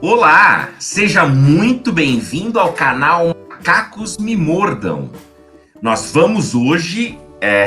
Olá, seja muito bem-vindo ao canal Macacos Me Mordam. Nós vamos hoje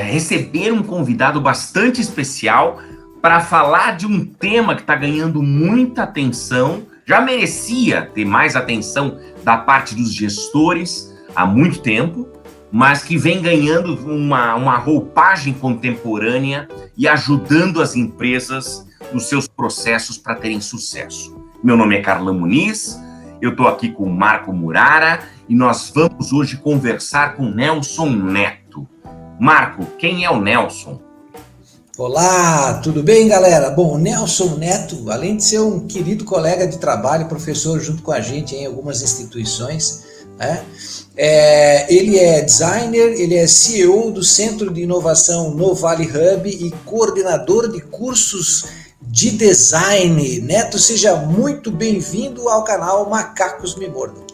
receber um convidado bastante especial para falar de um tema que está ganhando muita atenção, já merecia ter mais atenção da parte dos gestores há muito tempo, mas que vem ganhando uma roupagem contemporânea e ajudando as empresas nos seus processos para terem sucesso. Meu nome é Carlão Muniz, eu estou aqui com o Marco Murara e nós vamos hoje conversar com Nelson Neto. Marco, quem é o Nelson? Olá, tudo bem, galera? Bom, o Nelson Neto, além de ser um querido colega de trabalho, professor junto com a gente em algumas instituições, né? Ele é designer, ele é CEO do Centro de Inovação No Valley Hub e coordenador de cursos de design. Neto, seja muito bem-vindo ao canal Macacos Me Mordam.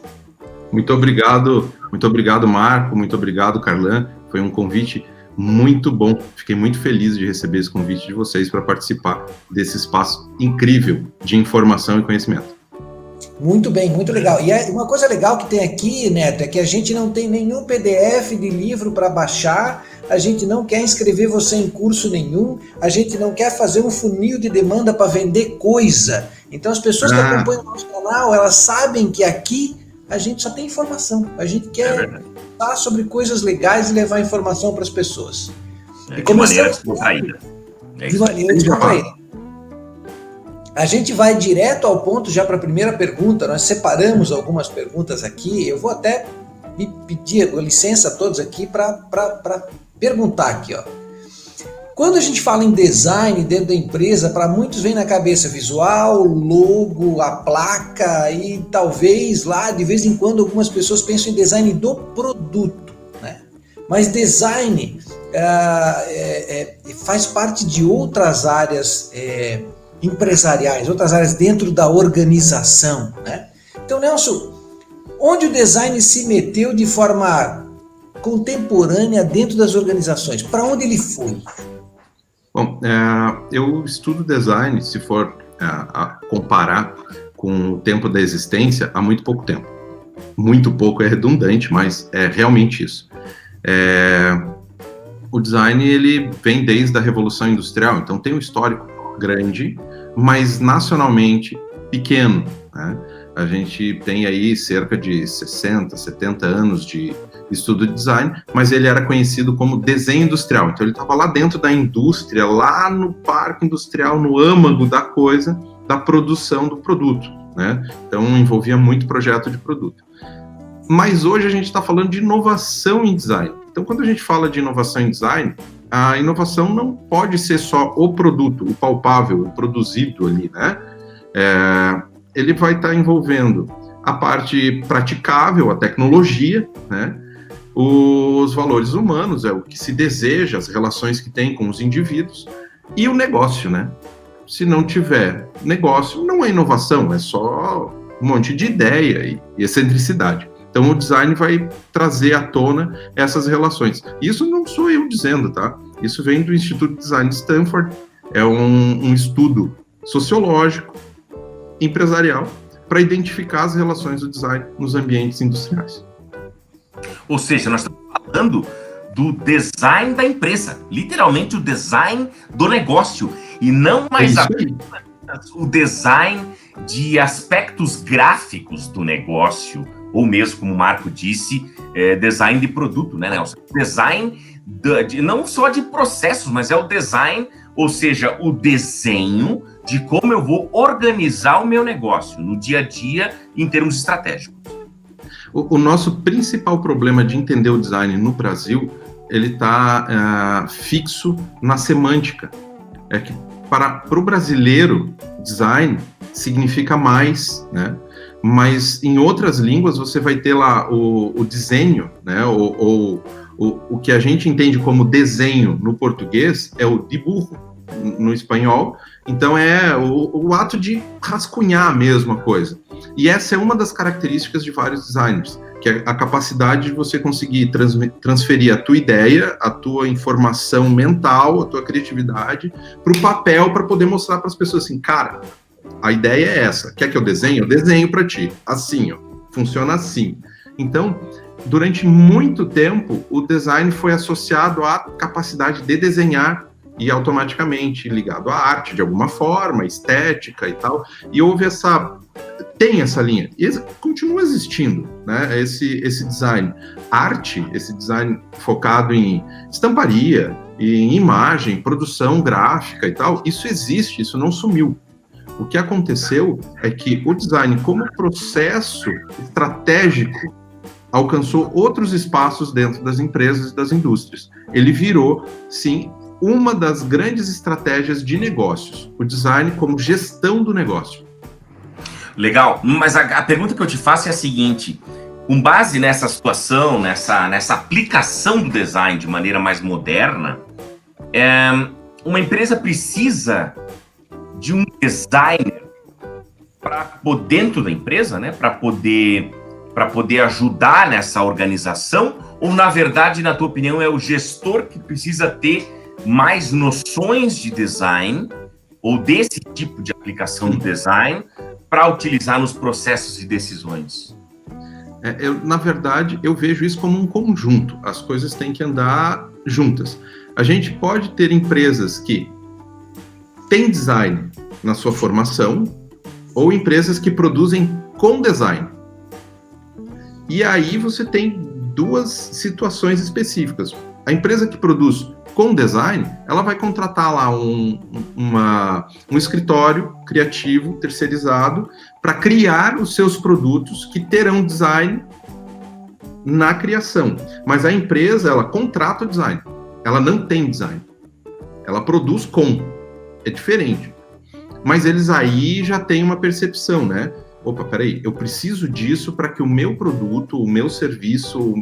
Muito obrigado, Marco, muito obrigado, Carlan. Foi um convite muito bom. Fiquei muito feliz de receber esse convite de vocês para participar desse espaço incrível de informação e conhecimento. Muito bem, muito legal. E uma coisa legal que tem aqui, Neto, é que a gente não tem nenhum PDF de livro para baixar, a gente não quer inscrever você em curso nenhum, a gente não quer fazer um funil de demanda para vender coisa. Então as pessoas que acompanham o nosso canal, elas sabem que aqui a gente só tem informação, a gente quer falar sobre coisas legais e levar informação para as pessoas. De maneira descontraída. De maneira descontraída. A gente vai direto ao ponto já para a primeira pergunta. Nós separamos algumas perguntas aqui. Eu vou até me pedir licença a todos aqui para perguntar aqui, ó. Quando a gente fala em design dentro da empresa, para muitos vem na cabeça visual, logo, a placa e talvez lá de vez em quando algumas pessoas pensam em design do produto, né? Mas design faz parte de outras áreas empresariais, outras áreas dentro da organização, né? Então, Nelson, onde o design se meteu de forma contemporânea dentro das organizações? Para onde ele foi? Bom, eu estudo design, se for a comparar com o tempo da existência, há muito pouco tempo. Muito pouco é redundante, mas é realmente isso. O design, ele vem desde a Revolução Industrial, então tem um histórico grande, mas nacionalmente pequeno, né? A gente tem aí cerca de 60, 70 anos de estudo de design, mas ele era conhecido como desenho industrial. Então ele estava lá dentro da indústria, lá no parque industrial, no âmago da coisa, da produção do produto, né? Então envolvia muito projeto de produto. Mas hoje a gente está falando de inovação em design. Então quando a gente fala de inovação em design, a inovação não pode ser só o produto, o palpável, o produzido ali, né? Ele vai estar envolvendo a parte praticável, a tecnologia, né? Os valores humanos, é o que se deseja, as relações que tem com os indivíduos, e o negócio, né? Se não tiver negócio, não é inovação, é só um monte de ideia e excentricidade. Então, o design vai trazer à tona essas relações. Isso não sou eu dizendo, tá? Isso vem do Instituto de Design de Stanford, é um estudo sociológico, empresarial, para identificar as relações do design nos ambientes industriais. Ou seja, nós estamos falando do design da empresa, literalmente o design do negócio, e não mais apenas o design de aspectos gráficos do negócio, ou mesmo, como o Marco disse, design de produto, né, Nelson? Design não só de processos, mas é o design, ou seja, o desenho de como eu vou organizar o meu negócio no dia a dia em termos estratégicos. O nosso principal problema de entender o design no Brasil, ele está fixo na semântica. É que para o brasileiro, design significa mais, né? Mas em outras línguas você vai ter lá o desenho, né? O que a gente entende como desenho no português é o dibujo no espanhol. Então é o ato de rascunhar a mesma coisa. E essa é uma das características de vários designers, que é a capacidade de você conseguir transferir a tua ideia, a tua informação mental, a tua criatividade para o papel, para poder mostrar para as pessoas assim, cara, a ideia é essa. Quer que eu desenhe? Eu desenho para ti. Assim, ó. Funciona assim. Então, durante muito tempo, o design foi associado à capacidade de desenhar e automaticamente ligado à arte de alguma forma, estética e tal. E houve tem essa linha. E continua existindo, né? Esse design. Arte, esse design focado em estamparia, em imagem, produção gráfica e tal, isso existe, isso não sumiu. O que aconteceu é que o design, como processo estratégico, alcançou outros espaços dentro das empresas e das indústrias. Ele virou, sim, uma das grandes estratégias de negócios, o design como gestão do negócio. Legal, mas a pergunta que eu te faço é a seguinte: com base nessa situação, nessa aplicação do design de maneira mais moderna, uma empresa precisa de um designer dentro da empresa, né, para poder ajudar nessa organização? Ou, na verdade, na tua opinião, é o gestor que precisa ter mais noções de design ou desse tipo de aplicação do design para utilizar nos processos de decisões? Na verdade, eu vejo isso como um conjunto. As coisas têm que andar juntas. A gente pode ter empresas que têm design na sua formação ou empresas que produzem com design. E aí você tem duas situações específicas. A empresa que produz com design, ela vai contratar lá um escritório criativo, terceirizado, para criar os seus produtos que terão design na criação. Mas a empresa, ela contrata o design. Ela não tem design. Ela produz com. É diferente. Mas eles aí já têm uma percepção, né? Opa, peraí, eu preciso disso para que o meu produto, o meu serviço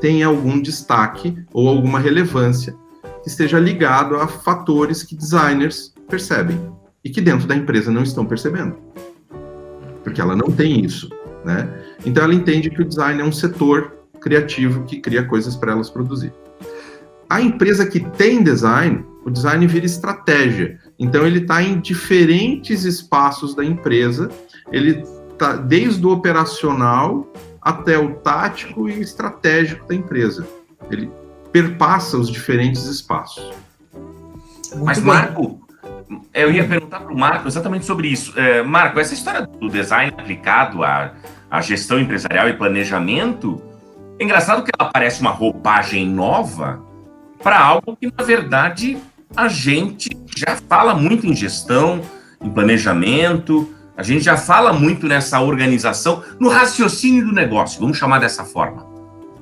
tenha algum destaque ou alguma relevância que esteja ligado a fatores que designers percebem e que dentro da empresa não estão percebendo, porque ela não tem isso, né? Então ela entende que o design é um setor criativo que cria coisas para elas produzir. A empresa que tem design, o design vira estratégia. Então ele está em diferentes espaços da empresa, ele está desde o operacional até o tático e estratégico da empresa. Ele perpassa os diferentes espaços. Mas, Marco, eu ia perguntar para o Marco exatamente sobre isso. Marco, essa história do design aplicado à gestão empresarial e planejamento, é engraçado que ela parece uma roupagem nova para algo que, na verdade, a gente já fala muito em gestão, em planejamento, a gente já fala muito nessa organização, no raciocínio do negócio, vamos chamar dessa forma.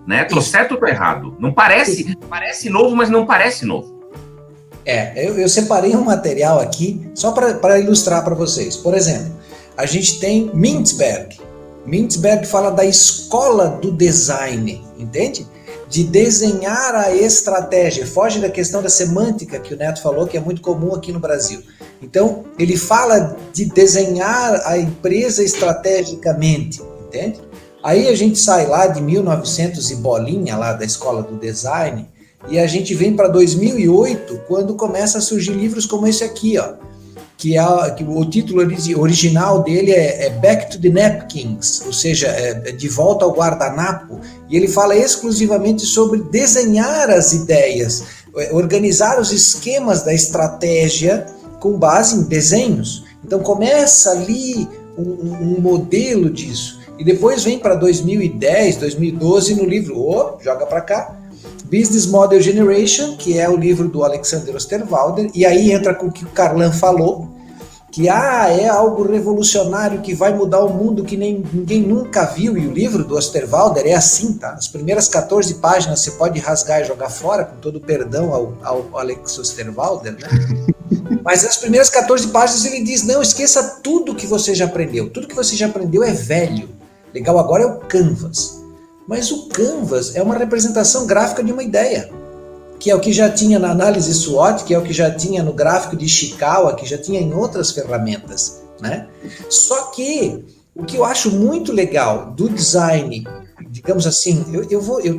Né? Tô certo ou tô errado? Não parece novo, mas não parece novo. Eu separei um material aqui só para ilustrar para vocês. Por exemplo, a gente tem Mintzberg. Mintzberg fala da escola do design, entende? De desenhar a estratégia. Foge da questão da semântica que o Neto falou, que é muito comum aqui no Brasil. Então, ele fala de desenhar a empresa estrategicamente, entende? Aí a gente sai lá de 1900 e bolinha, lá da escola do design, e a gente vem para 2008, quando começa a surgir livros como esse aqui, ó, que o título original dele é Back to the Napkins, ou seja, de volta ao guardanapo, e ele fala exclusivamente sobre desenhar as ideias, organizar os esquemas da estratégia com base em desenhos. Então começa ali um modelo disso. E depois vem para 2010, 2012 no livro, joga para cá, Business Model Generation, que é o livro do Alexander Osterwalder, e aí entra com o que o Carlan falou, que é algo revolucionário que vai mudar o mundo que ninguém nunca viu, e o livro do Osterwalder é assim, tá? As primeiras 14 páginas você pode rasgar e jogar fora, com todo o perdão ao Alex Osterwalder, né? Mas nas primeiras 14 páginas ele diz, não, esqueça tudo que você já aprendeu, tudo que você já aprendeu é velho, legal agora é o Canvas. Mas o Canvas é uma representação gráfica de uma ideia, que é o que já tinha na análise SWOT, que é o que já tinha no gráfico de Ishikawa, que já tinha em outras ferramentas, né? Só que o que eu acho muito legal do design, digamos assim,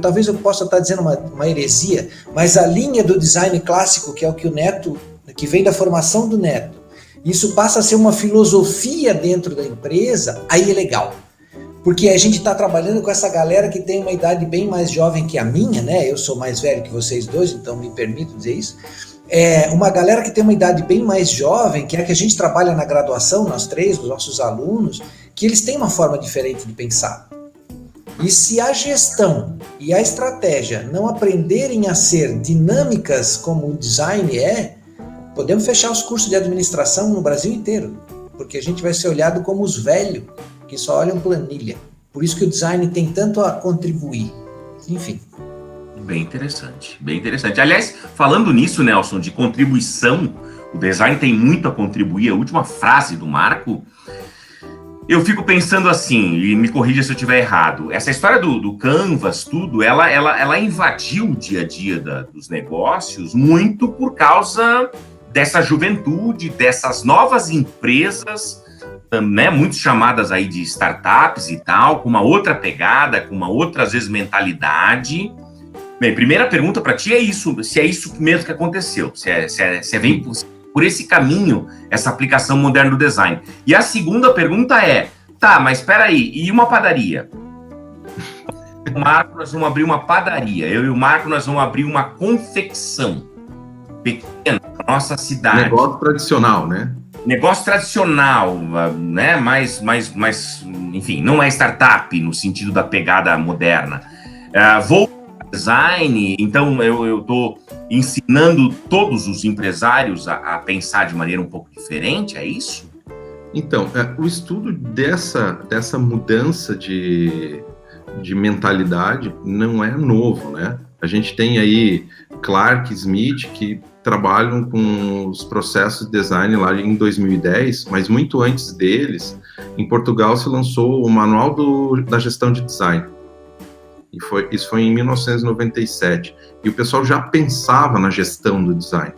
talvez eu possa estar dizendo uma heresia, mas a linha do design clássico, que é o que o Neto, que vem da formação do Neto, isso passa a ser uma filosofia dentro da empresa, aí é legal. Porque a gente está trabalhando com essa galera que tem uma idade bem mais jovem que a minha, né? Eu sou mais velho que vocês dois, então me permito dizer isso. Uma galera que tem uma idade bem mais jovem, que é a que a gente trabalha na graduação, nós três, os nossos alunos, que eles têm uma forma diferente de pensar. E se a gestão e a estratégia não aprenderem a ser dinâmicas como o design podemos fechar os cursos de administração no Brasil inteiro, porque a gente vai ser olhado como os velhos, que só olham planilha. Por isso que o design tem tanto a contribuir. Enfim. Bem interessante, bem interessante. Aliás, falando nisso, Nelson, de contribuição, o design tem muito a contribuir. A última frase do Marco, eu fico pensando assim, e me corrija se eu estiver errado, essa história do Canvas, tudo, ela invadiu o dia a dia dos negócios muito por causa dessa juventude, dessas novas empresas, né, muito chamadas aí de startups e tal, com uma outra pegada, com uma outra, às vezes, mentalidade. Bem, primeira pergunta para ti é isso, se é isso mesmo que aconteceu, se vem por esse caminho, essa aplicação moderna do design. E a segunda pergunta tá, mas espera aí, e uma padaria? O Marco, nós vamos abrir uma padaria, eu e o Marco, nós vamos abrir uma confecção pequena na nossa cidade. Negócio tradicional, né? Negócio tradicional, né? Mas, enfim, não é startup no sentido da pegada moderna. Vou design, então eu estou ensinando todos os empresários a pensar de maneira um pouco diferente, é isso? Então, o estudo dessa mudança de mentalidade não é novo, né? A gente tem aí Clark, Smith, que trabalham com os processos de design lá em 2010, mas muito antes deles, em Portugal se lançou o Manual da Gestão de Design. Isso foi em 1997. E o pessoal já pensava na gestão do design,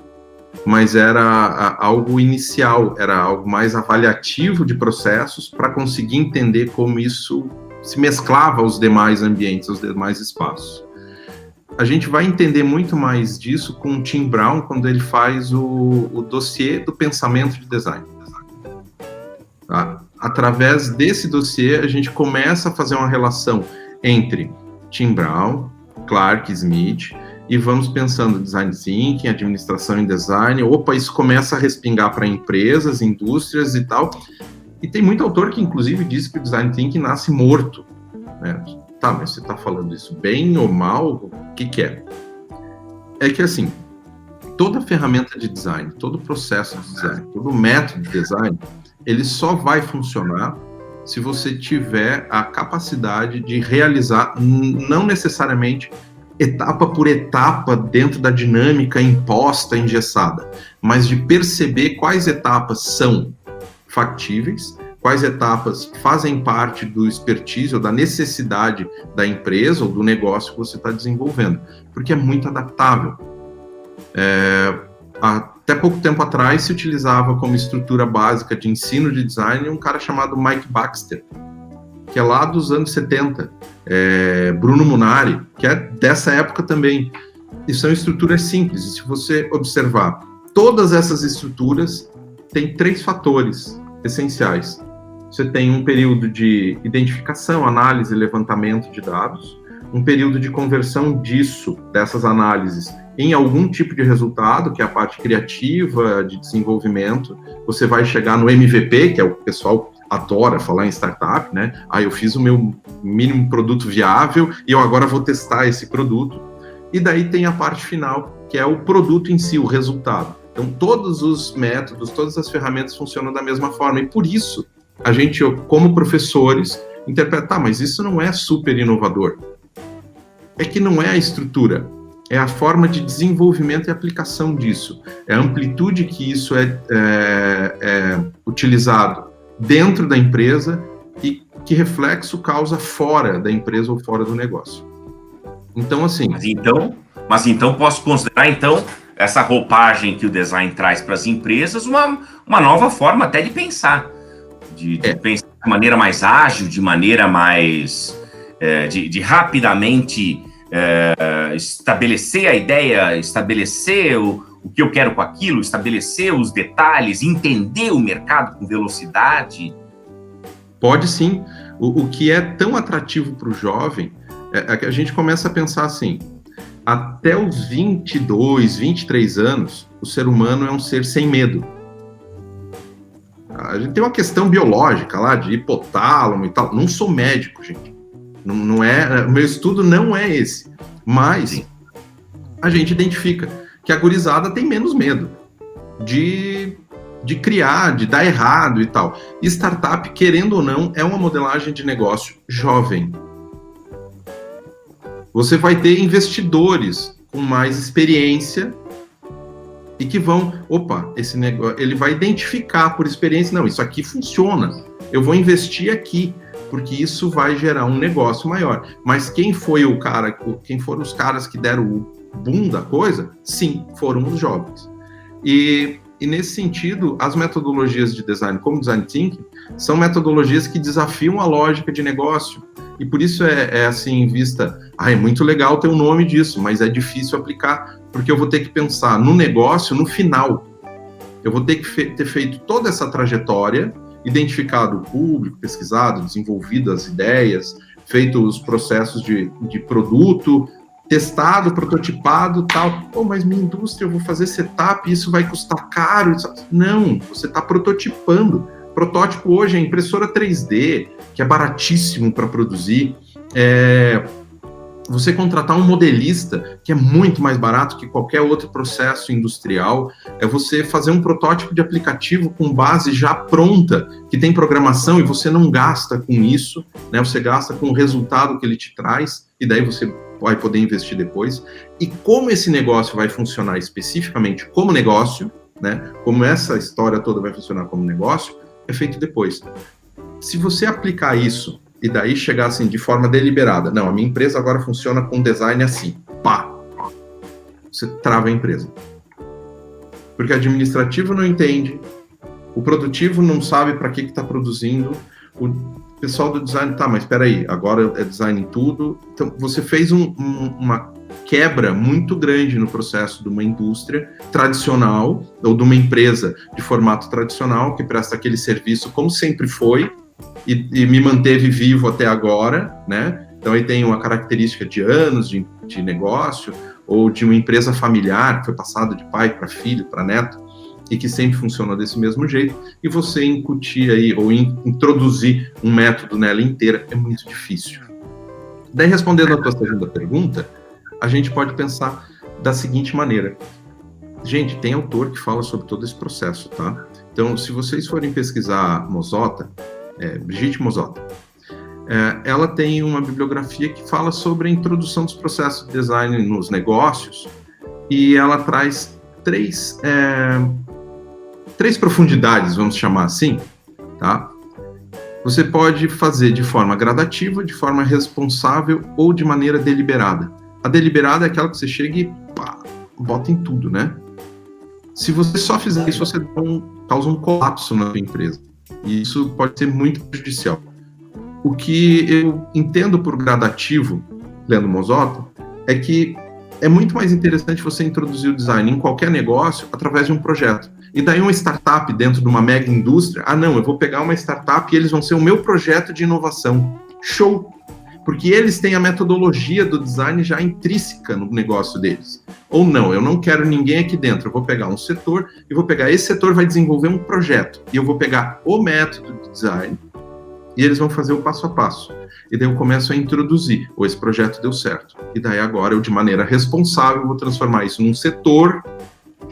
mas era algo inicial, era algo mais avaliativo de processos para conseguir entender como isso se mesclava aos demais ambientes, aos demais espaços. A gente vai entender muito mais disso com o Tim Brown, quando ele faz o dossiê do pensamento de design. Tá? Através desse dossiê, a gente começa a fazer uma relação entre Tim Brown, Clark, Smith, e vamos pensando design thinking, administração em design. Opa, isso começa a respingar para empresas, indústrias e tal. E tem muito autor que, inclusive, diz que o design thinking nasce morto, né? Tá, mas você está falando isso bem ou mal? O que é? É que, assim, toda ferramenta de design, todo processo de design, todo método de design, ele só vai funcionar se você tiver a capacidade de realizar, não necessariamente etapa por etapa dentro da dinâmica imposta, engessada, mas de perceber quais etapas são factíveis, quais etapas fazem parte do expertise ou da necessidade da empresa ou do negócio que você está desenvolvendo, porque é muito adaptável. Até pouco tempo atrás se utilizava como estrutura básica de ensino de design um cara chamado Mike Baxter, que é lá dos anos 70, Bruno Munari, que é dessa época também. E são estruturas simples, e se você observar, todas essas estruturas têm 3 fatores essenciais. Você tem um período de identificação, análise e levantamento de dados, um período de conversão dessas análises, em algum tipo de resultado, que é a parte criativa, de desenvolvimento. Você vai chegar no MVP, que é o que o pessoal adora falar em startup, né? Eu fiz o meu mínimo produto viável e eu agora vou testar esse produto. E daí tem a parte final, que é o produto em si, o resultado. Então, todos os métodos, todas as ferramentas funcionam da mesma forma. E por isso, a gente, como professores, interpreta, mas isso não é super inovador. É que não é a estrutura, é a forma de desenvolvimento e aplicação disso. É a amplitude que isso é utilizado dentro da empresa e que reflexo causa fora da empresa ou fora do negócio. Então, assim... Mas então posso considerar, então, essa roupagem que o design traz para as empresas uma nova forma até de pensar. De pensar de maneira mais ágil, de maneira mais... de rapidamente estabelecer a ideia, estabelecer o que eu quero com aquilo, estabelecer os detalhes, entender o mercado com velocidade? Pode sim. O que é tão atrativo para o jovem é que a gente começa a pensar assim, até os 22, 23 anos, o ser humano é um ser sem medo. A gente tem uma questão biológica lá, de hipotálamo e tal. Não sou médico, gente. Não é, o meu estudo não é esse. Mas a gente identifica que a gurizada tem menos medo de criar, de dar errado e tal. E startup, querendo ou não, é uma modelagem de negócio jovem. Você vai ter investidores com mais experiência e que vão, esse negócio, ele vai identificar por experiência, não, isso aqui funciona, eu vou investir aqui, porque isso vai gerar um negócio maior. Mas quem foram os caras que deram o boom da coisa? Sim, foram os jovens. E nesse sentido, as metodologias de design, como Design Thinking, são metodologias que desafiam a lógica de negócio. E por isso é assim, vista, é muito legal ter o nome disso, mas é difícil aplicar, porque eu vou ter que pensar no negócio, no final. Eu vou ter que ter feito toda essa trajetória, identificado o público, pesquisado, desenvolvido as ideias, feito os processos de produto, testado, prototipado, tal. Mas minha indústria, eu vou fazer setup, isso vai custar caro. Não, você está prototipando. Protótipo hoje é impressora 3D, que é baratíssimo para produzir. Você contratar um modelista, que é muito mais barato que qualquer outro processo industrial. É você fazer um protótipo de aplicativo com base já pronta, que tem programação e você não gasta com isso, né? Você gasta com o resultado que ele te traz, e daí você vai poder investir depois. E como esse negócio vai funcionar especificamente como negócio, né? Como essa história toda vai funcionar como negócio, é feito depois. Se você aplicar isso e daí chegar assim de forma deliberada, não, a minha empresa agora funciona com design assim, você trava a empresa. Porque o administrativo não entende, o produtivo não sabe para que está produzindo, o pessoal do design, mas espera aí, agora é design em tudo. Então, você fez uma quebra muito grande no processo de uma indústria tradicional, ou de uma empresa de formato tradicional, que presta aquele serviço como sempre foi, e me manteve vivo até agora, né? Então, aí tem uma característica de anos de negócio, ou de uma empresa familiar, que foi passada de pai para filho, para neto, e que sempre funcionou desse mesmo jeito, e você incutir aí, ou introduzir um método nela inteira, é muito difícil. Daí, respondendo a tua segunda pergunta, a gente pode pensar da seguinte maneira. Gente, tem autor que fala sobre todo esse processo, tá? Então, se vocês forem pesquisar Mozotta, Brigitte Mozotta, ela tem uma bibliografia que fala sobre a introdução dos processos de design nos negócios, e ela traz três profundidades, vamos chamar assim, tá? Você pode fazer de forma gradativa, de forma responsável ou de maneira deliberada. A deliberada é aquela que você chega e bota em tudo, né? Se você só fizer isso, você causa um colapso na sua empresa. E isso pode ser muito prejudicial. O que eu entendo por gradativo, lendo Mozotta, é que é muito mais interessante você introduzir o design em qualquer negócio através de um projeto. E daí uma startup dentro de uma mega indústria, não, eu vou pegar uma startup e eles vão ser o meu projeto de inovação. Show! Porque eles têm a metodologia do design já intrínseca no negócio deles. Ou não, eu não quero ninguém aqui dentro, eu vou pegar um setor, e vou pegar esse setor, vai desenvolver um projeto, e eu vou pegar o método de design, e eles vão fazer o passo a passo. E daí eu começo a introduzir, esse projeto deu certo. E daí agora eu, de maneira responsável, vou transformar isso num setor,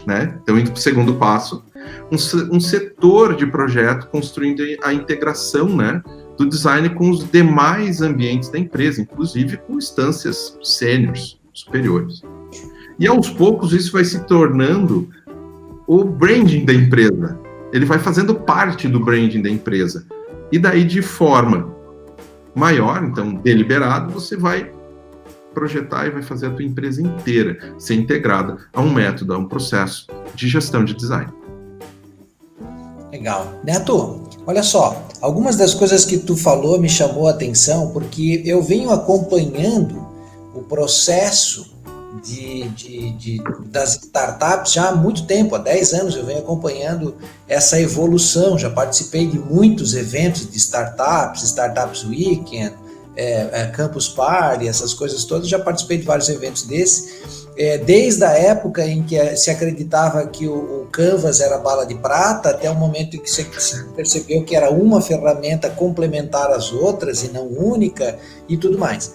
né? Então, indo para o segundo passo, um setor de projeto construindo a integração, né, do design com os demais ambientes da empresa, inclusive com instâncias sêniores, superiores. E aos poucos isso vai se tornando o branding da empresa. Ele vai fazendo parte do branding da empresa. E daí, de forma maior, então, deliberado, você vai projetar e vai fazer a tua empresa inteira ser integrada a um método, a um processo de gestão de design. Legal. Neto, olha só, algumas das coisas que tu falou me chamou a atenção, porque eu venho acompanhando o processo das startups já há muito tempo, há 10 anos eu venho acompanhando essa evolução, já participei de muitos eventos de Startups Weekend, Campus Party, essas coisas todas, já participei de vários eventos desses, desde a época em que se acreditava que o Canvas era bala de prata, até o momento em que se percebeu que era uma ferramenta complementar às outras e não única e tudo mais.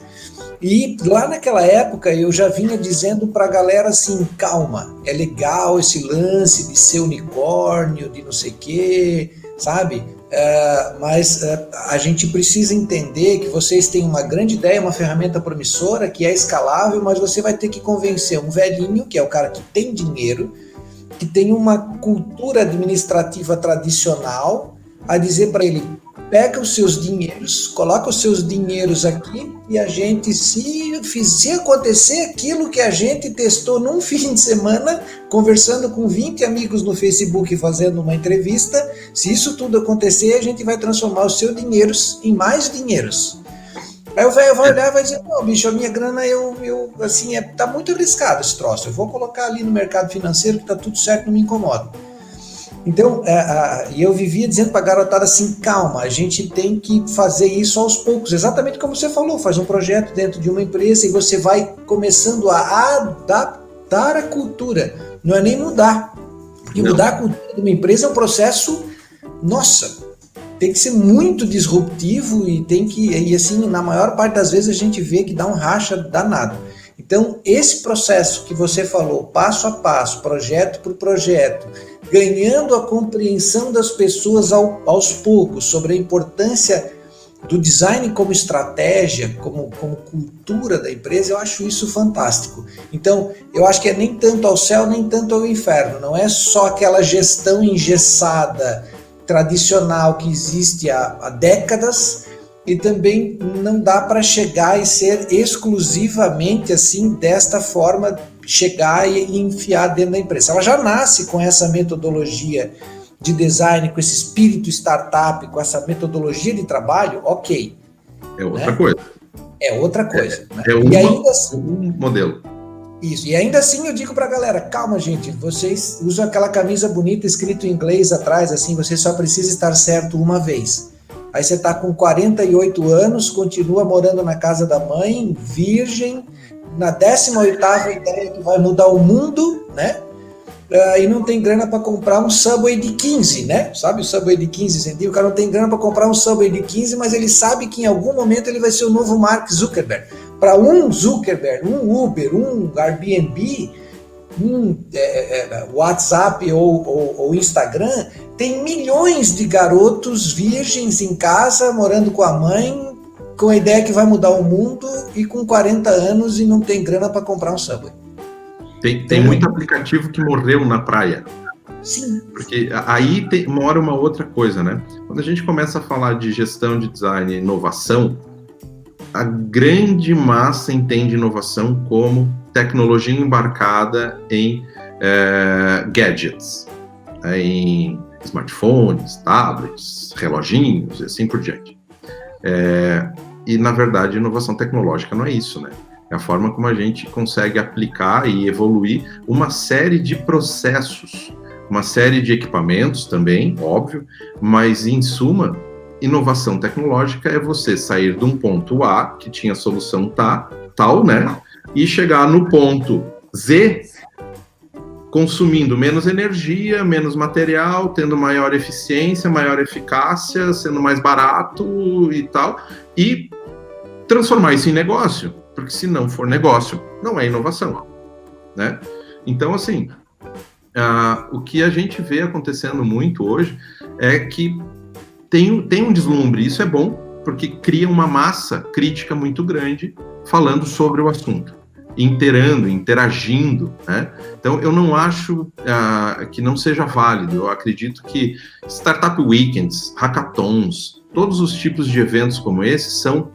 E lá naquela época eu já vinha dizendo para a galera assim, calma, é legal esse lance de ser unicórnio, de não sei o quê, sabe? Mas a gente precisa entender que vocês têm uma grande ideia, uma ferramenta promissora que é escalável, mas você vai ter que convencer um velhinho, que é o cara que tem dinheiro, que tem uma cultura administrativa tradicional, a dizer para ele, pega os seus dinheiros, coloca os seus dinheiros aqui e a gente, se acontecer aquilo que a gente testou num fim de semana, conversando com 20 amigos no Facebook, fazendo uma entrevista, se isso tudo acontecer, a gente vai transformar os seus dinheiros em mais dinheiros. Aí o velho vai olhar e vai dizer, não, bicho, a minha grana, assim, tá muito arriscado esse troço, eu vou colocar ali no mercado financeiro que tá tudo certo, não me incomoda. Então, eu vivia dizendo para a garotada assim, calma, a gente tem que fazer isso aos poucos, exatamente como você falou, faz um projeto dentro de uma empresa e você vai começando a adaptar a cultura, não é nem mudar, porque mudar a cultura de uma empresa é um processo, nossa, tem que ser muito disruptivo e assim, na maior parte das vezes a gente vê que dá um racha danado. Então, esse processo que você falou, passo a passo, projeto por projeto, ganhando a compreensão das pessoas aos poucos sobre a importância do design como estratégia, como cultura da empresa, eu acho isso fantástico. Então, eu acho que é nem tanto ao céu, nem tanto ao inferno, não é só aquela gestão engessada, tradicional que existe há décadas, e também não dá para chegar e ser exclusivamente assim, desta forma, chegar e enfiar dentro da empresa. Ela já nasce com essa metodologia de design, com esse espírito startup, com essa metodologia de trabalho, ok. É outra coisa. É outra coisa. Né? E ainda assim, um modelo. Isso, e ainda assim eu digo pra galera, calma gente, vocês usam aquela camisa bonita escrito em inglês atrás, assim, você só precisa estar certo uma vez. Aí você tá com 48 anos, continua morando na casa da mãe, virgem, na 18ª ideia que vai mudar o mundo, né? E não tem grana para comprar um Subway de 15, né? Sabe o Subway de 15 centavos? O cara não tem grana para comprar um Subway de 15, mas ele sabe que em algum momento ele vai ser o novo Mark Zuckerberg. Para um Zuckerberg, um Uber, um Airbnb, um WhatsApp ou Instagram, tem milhões de garotos virgens em casa, morando com a mãe, com a ideia que vai mudar o mundo e com 40 anos e não tem grana para comprar um Subway. Tem muito aplicativo que morreu na praia. Sim. Porque aí mora uma outra coisa, né? Quando a gente começa a falar de gestão de design e inovação, a grande massa entende inovação como tecnologia embarcada em gadgets, em smartphones, tablets, reloginhos e assim por diante. E, na verdade, inovação tecnológica não é isso, né? É a forma como a gente consegue aplicar e evoluir uma série de processos, uma série de equipamentos também, óbvio, mas, em suma, inovação tecnológica é você sair de um ponto A, que tinha solução tal, né? E chegar no ponto Z, consumindo menos energia, menos material, tendo maior eficiência, maior eficácia, sendo mais barato e tal, e transformar isso em negócio, porque se não for negócio, não é inovação, né? Então, assim, o que a gente vê acontecendo muito hoje é que tem um deslumbre, isso é bom, porque cria uma massa crítica muito grande falando sobre o assunto, interagindo, né? Então, eu não acho que não seja válido, eu acredito que Startup Weekends, hackathons, todos os tipos de eventos como esse são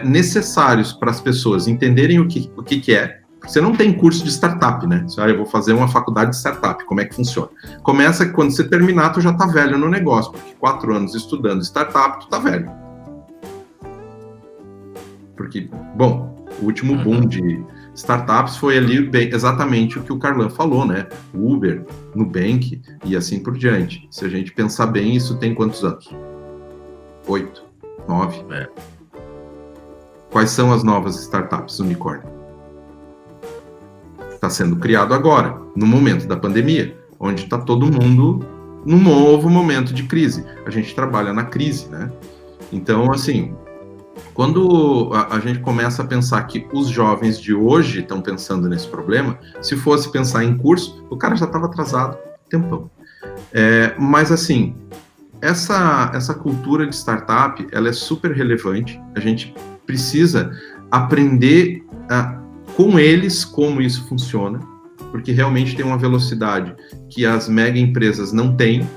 necessários para as pessoas entenderem o que é. Você não tem curso de startup, né? Eu vou fazer uma faculdade de startup, como é que funciona? Começa que quando você terminar, tu já tá velho no negócio, porque 4 anos estudando startup, tu tá velho. Porque, bom, o último boom de Startups foi ali exatamente o que o Carlan falou, né? Uber, Nubank e assim por diante. Se a gente pensar bem, isso tem quantos anos? 8, 9. Quais são as novas startups unicórnio? Está sendo criado agora, no momento da pandemia, onde está todo mundo num novo momento de crise. A gente trabalha na crise, né? Então, assim, quando a gente começa a pensar que os jovens de hoje estão pensando nesse problema, se fosse pensar em curso, o cara já estava atrasado tempão. Mas, assim, essa cultura de startup, ela é super relevante. A gente precisa aprender com eles como isso funciona, porque realmente tem uma velocidade que as mega empresas não têm.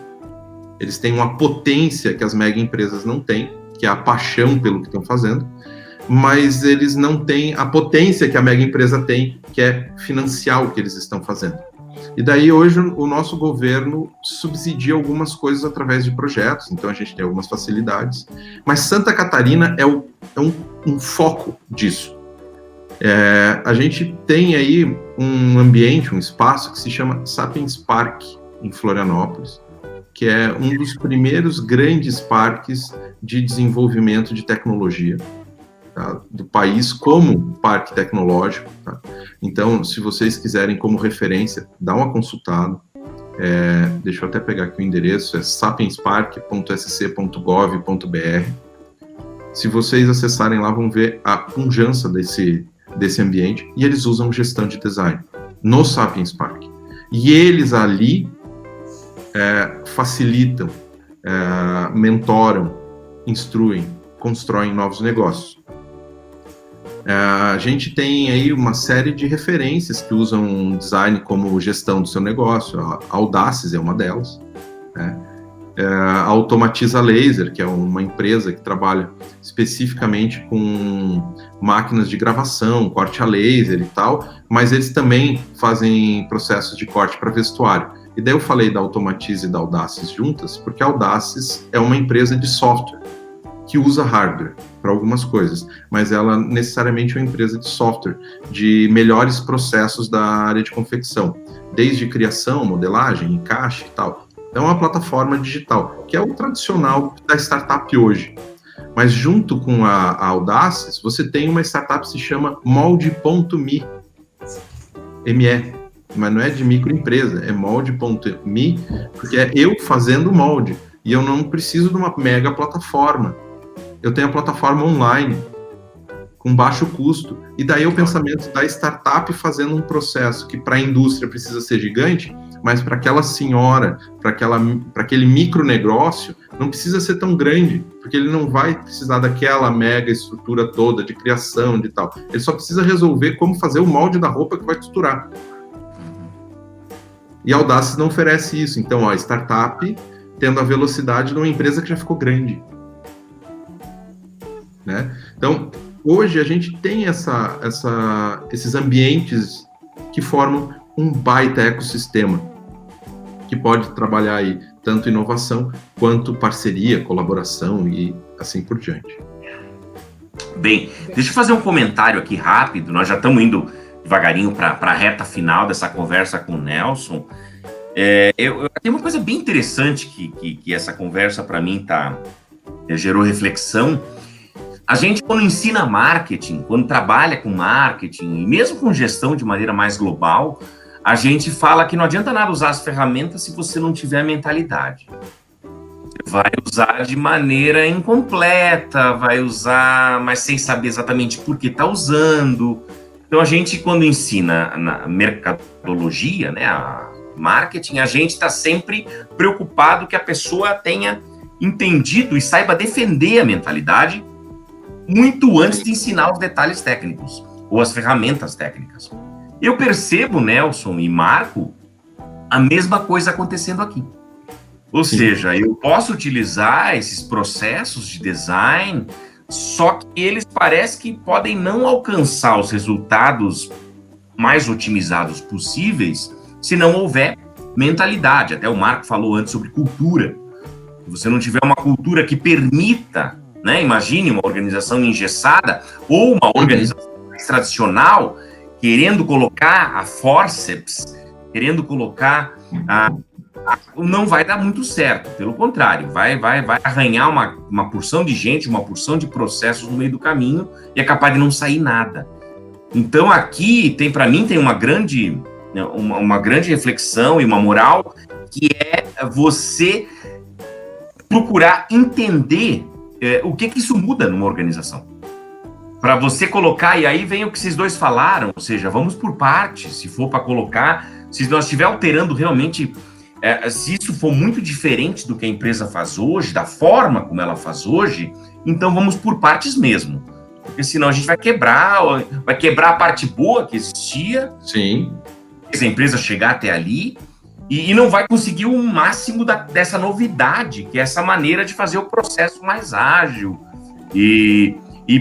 Eles têm uma potência que as mega empresas não têm, que é a paixão pelo que estão fazendo, mas eles não têm a potência que a mega empresa tem, que é financiar o que eles estão fazendo. E daí hoje o nosso governo subsidia algumas coisas através de projetos, então a gente tem algumas facilidades, mas Santa Catarina é um foco disso. A gente tem aí um ambiente, um espaço que se chama Sapiens Park, em Florianópolis, que é um dos primeiros grandes parques de desenvolvimento de tecnologia, tá, do país como parque tecnológico. Tá? Então, se vocês quiserem como referência, dá uma consultada. Deixa eu até pegar aqui o endereço, é sapienspark.sc.gov.br. Se vocês acessarem lá, vão ver a pujança desse ambiente, e eles usam gestão de design no Sapiens Park. E eles ali facilitam, mentoram, instruem, constroem novos negócios. A gente tem aí uma série de referências que usam design como gestão do seu negócio. A Audaces é uma delas, né? A Automatiza Laser, que é uma empresa que trabalha especificamente com máquinas de gravação, corte a laser e tal, mas eles também fazem processos de corte para vestuário. E daí eu falei da Automatiza e da Audaces juntas, porque a Audaces é uma empresa de software que usa hardware para algumas coisas, mas ela necessariamente é uma empresa de software, de melhores processos da área de confecção, desde criação, modelagem, encaixe e tal. Então é uma plataforma digital, que é o tradicional da startup hoje. Mas junto com a Audaces, você tem uma startup que se chama Molde.me, mas não é de microempresa, é Molde.me, porque é eu fazendo molde, e eu não preciso de uma mega plataforma. Eu tenho a plataforma online, com baixo custo, e daí o pensamento da startup fazendo um processo que para a indústria precisa ser gigante, mas para aquela senhora, para aquele micronegócio, não precisa ser tão grande, porque ele não vai precisar daquela mega estrutura toda de criação, de tal. Ele só precisa resolver como fazer o molde da roupa que vai costurar. E a Audaces não oferece isso. Então, a startup tendo a velocidade de uma empresa que já ficou grande. Né? Então, hoje a gente tem esses ambientes que formam um baita ecossistema, que pode trabalhar aí tanto inovação quanto parceria, colaboração e assim por diante. Bem, deixa eu fazer um comentário aqui rápido, nós já estamos indo devagarinho para a reta final dessa conversa com o Nelson. Tem uma coisa bem interessante que essa conversa para mim gerou reflexão. A gente, quando ensina marketing, quando trabalha com marketing, e mesmo com gestão de maneira mais global, a gente fala que não adianta nada usar as ferramentas se você não tiver a mentalidade. Você vai usar de maneira incompleta, vai usar, mas sem saber exatamente por que está usando. Então, a gente, quando ensina na mercadologia, né, a marketing, a gente está sempre preocupado que a pessoa tenha entendido e saiba defender a mentalidade muito antes de ensinar os detalhes técnicos ou as ferramentas técnicas. Eu percebo, Nelson e Marco, a mesma coisa acontecendo aqui. Ou seja, eu posso utilizar esses processos de design, só que eles parecem que podem não alcançar os resultados mais otimizados possíveis se não houver mentalidade. Até o Marco falou antes sobre cultura. Se você não tiver uma cultura que permita, né, imagine uma organização engessada ou uma organização mais tradicional querendo colocar a forceps, querendo colocar não vai dar muito certo, pelo contrário, vai arranhar uma porção de gente, uma porção de processos no meio do caminho e é capaz de não sair nada. Então aqui para mim tem uma grande reflexão e uma moral, que é você procurar entender o que isso muda numa organização. Para você colocar, e aí vem o que vocês dois falaram, ou seja, vamos por partes, se for para colocar, se nós estiver alterando realmente, se isso for muito diferente do que a empresa faz hoje, da forma como ela faz hoje, então vamos por partes mesmo. Porque senão a gente vai quebrar a parte boa que existia. Sim. Se a empresa chegar até ali, e não vai conseguir o máximo dessa novidade, que é essa maneira de fazer o processo mais ágil. E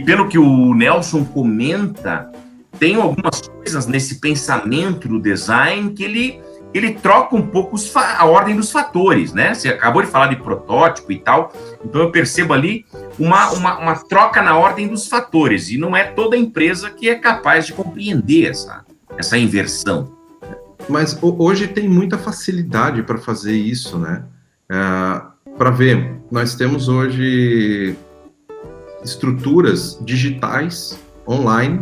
pelo que o Nelson comenta, tem algumas coisas nesse pensamento do design que ele troca um pouco a ordem dos fatores, né? Você acabou de falar de protótipo e tal, então eu percebo ali uma troca na ordem dos fatores, e não é toda empresa que é capaz de compreender essa inversão. Mas hoje tem muita facilidade para fazer isso, né? Para ver, nós temos hoje estruturas digitais, online,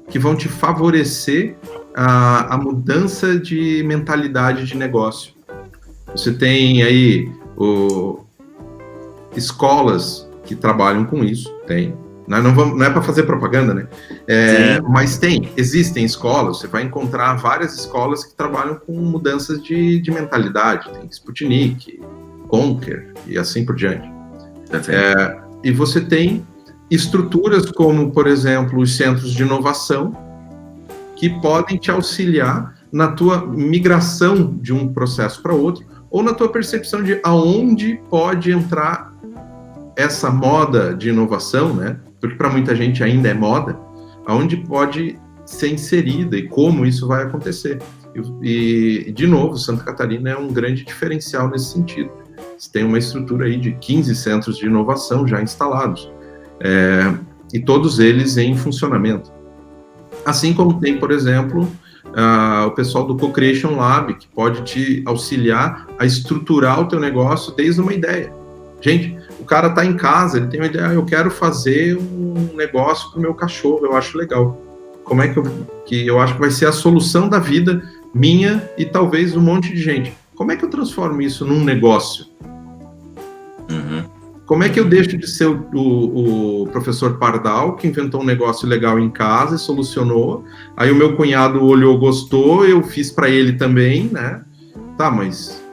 que vão te favorecer a mudança de mentalidade de negócio. Você tem aí escolas que trabalham com isso, tem. Não é para fazer propaganda, né? Mas existem escolas, você vai encontrar várias escolas que trabalham com mudanças de mentalidade. Tem Sputnik, Conquer e assim por diante. E você tem estruturas como, por exemplo, os centros de inovação, que podem te auxiliar na tua migração de um processo para outro, ou na tua percepção de aonde pode entrar essa moda de inovação, né? Porque para muita gente ainda é moda, aonde pode ser inserida e como isso vai acontecer. E de novo, Santa Catarina é um grande diferencial nesse sentido. Você tem uma estrutura aí de 15 centros de inovação já instalados, e todos eles em funcionamento. Assim como tem, por exemplo, o pessoal do Co-Creation Lab, que pode te auxiliar a estruturar o teu negócio desde uma ideia. Gente, o cara está em casa, ele tem uma ideia, eu quero fazer um negócio para o meu cachorro, eu acho legal. Como é que eu acho que vai ser a solução da vida minha e talvez um monte de gente. Como é que eu transformo isso num negócio? Uhum. Como é que eu deixo de ser o professor Pardal, que inventou um negócio legal em casa e solucionou, aí o meu cunhado olhou, gostou, eu fiz para ele também, né? Tá, mas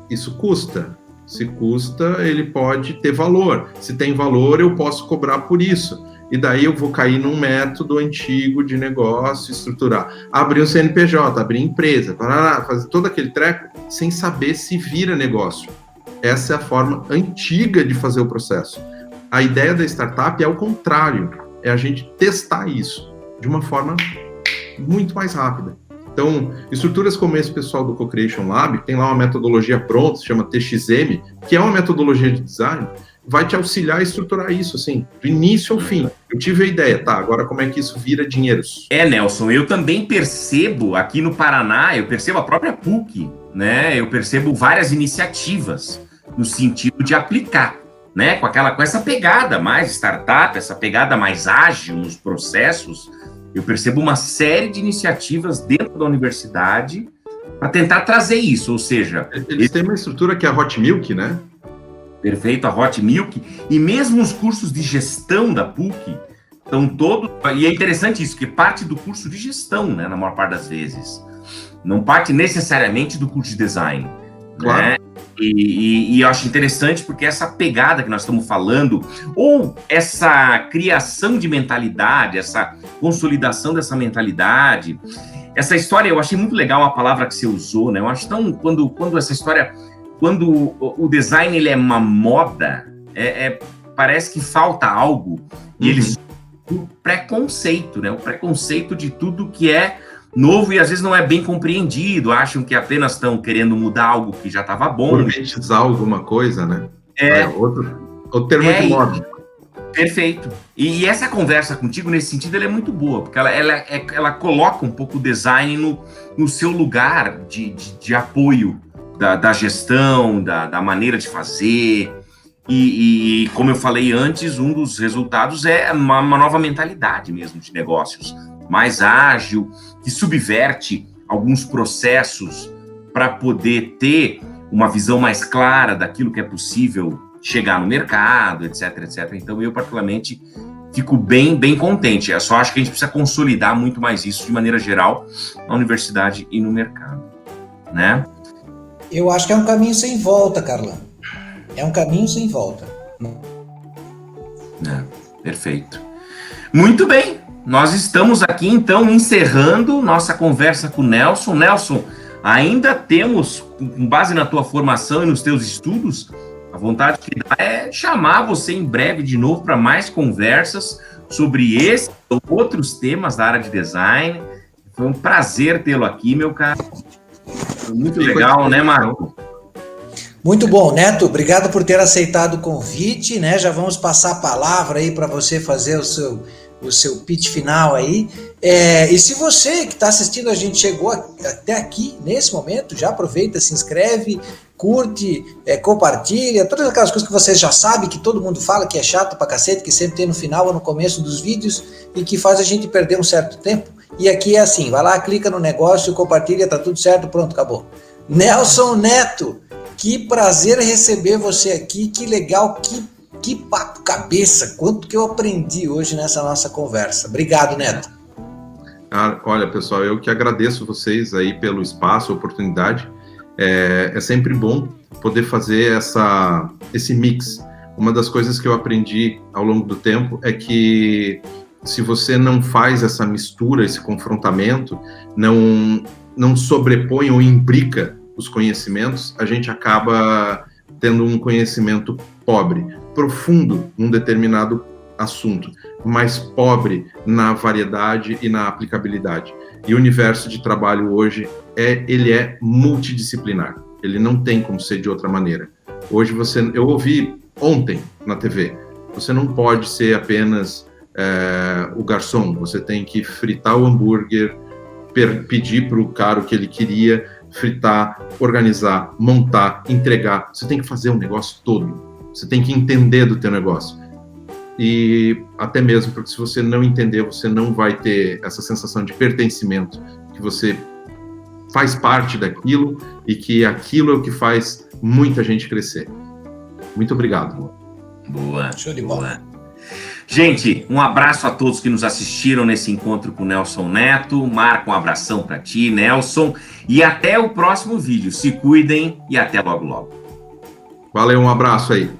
isso custa. Se custa, ele pode ter valor. Se tem valor, eu posso cobrar por isso. E daí eu vou cair num método antigo de negócio, estruturar. Abrir um CNPJ, abrir empresa, fazer todo aquele treco sem saber se vira negócio. Essa é a forma antiga de fazer o processo. A ideia da startup é o contrário, é a gente testar isso de uma forma muito mais rápida. Então, estruturas como esse pessoal do Co-Creation Lab, tem lá uma metodologia pronta, se chama TXM, que é uma metodologia de design, vai te auxiliar a estruturar isso, assim, do início ao fim. Eu tive a ideia, tá, agora como é que isso vira dinheiros? Nelson, eu também percebo, aqui no Paraná, eu percebo a própria PUC, né, eu percebo várias iniciativas no sentido de aplicar, né, com essa pegada mais startup, essa pegada mais ágil nos processos. Eu percebo uma série de iniciativas dentro da universidade para tentar trazer isso, ou seja... Eles têm uma estrutura que é a Hot Milk, né? Perfeito, a Hot Milk, e mesmo os cursos de gestão da PUC estão todos... E é interessante isso, que parte do curso de gestão, né, na maior parte das vezes. Não parte necessariamente do curso de design. Claro. Né? E eu acho interessante porque essa pegada que nós estamos falando, ou essa criação de mentalidade, essa consolidação dessa mentalidade, essa história, eu achei muito legal a palavra que você usou, né? Eu acho tão, quando essa história, quando o design ele é uma moda, parece que falta algo, e ele o preconceito, né? O preconceito de tudo que é novo e às vezes não é bem compreendido, acham que apenas estão querendo mudar algo que já estava bom. Gourmetizar alguma coisa, né? Outro termo de moda. Perfeito. E essa conversa contigo, nesse sentido, ela é muito boa, porque ela coloca um pouco o design no seu lugar de apoio da gestão, da maneira de fazer. E como eu falei antes, um dos resultados é uma nova mentalidade mesmo de negócios, mais ágil, que subverte alguns processos para poder ter uma visão mais clara daquilo que é possível chegar no mercado, etc, etc. Então, eu, particularmente, fico bem contente. Eu só acho que a gente precisa consolidar muito mais isso, de maneira geral, na universidade e no mercado, né? Eu acho que é um caminho sem volta, Carlão. É um caminho sem volta. Perfeito. Muito bem. Nós estamos aqui, então, encerrando nossa conversa com o Nelson. Nelson, ainda temos, com base na tua formação e nos teus estudos, a vontade que dá é chamar você em breve de novo para mais conversas sobre esse ou outros temas da área de design. Foi um prazer tê-lo aqui, meu caro. Foi muito legal, né, Marco? Muito bom, Neto. Obrigado por ter aceitado o convite, né? Já vamos passar a palavra aí para você fazer o seu pitch final aí. E se você que está assistindo a gente chegou até aqui, nesse momento, já aproveita, se inscreve, curte, compartilha, todas aquelas coisas que vocês já sabem, que todo mundo fala que é chato pra cacete, que sempre tem no final ou no começo dos vídeos e que faz a gente perder um certo tempo. E aqui é assim, vai lá, clica no negócio, compartilha, tá tudo certo, pronto, acabou. Nelson Neto, que prazer receber você aqui, que legal, que papo cabeça, quanto que eu aprendi hoje nessa nossa conversa. Obrigado, Neto. Olha, pessoal, eu que agradeço vocês aí pelo espaço, a oportunidade. É sempre bom poder fazer esse mix. Uma das coisas que eu aprendi ao longo do tempo é que se você não faz essa mistura, esse confrontamento, não sobrepõe ou imbrica os conhecimentos, a gente acaba tendo um conhecimento pobre, profundo num determinado assunto, mas pobre na variedade e na aplicabilidade. E o universo de trabalho hoje ele é multidisciplinar. Ele não tem como ser de outra maneira. Hoje eu ouvi ontem na TV, você não pode ser apenas o garçom, você tem que fritar o hambúrguer, pedir para o cara o que ele queria, fritar, organizar, montar, entregar. Você tem que fazer o negócio todo. Você tem que entender do teu negócio. E até mesmo porque se você não entender, você não vai ter essa sensação de pertencimento, que você faz parte daquilo e que aquilo é o que faz muita gente crescer. Muito obrigado. Boa. Show de bola. Gente, um abraço a todos que nos assistiram nesse encontro com o Nelson Neto. Marco, um abração para ti, Nelson. E até o próximo vídeo. Se cuidem e até logo, logo. Valeu, um abraço aí.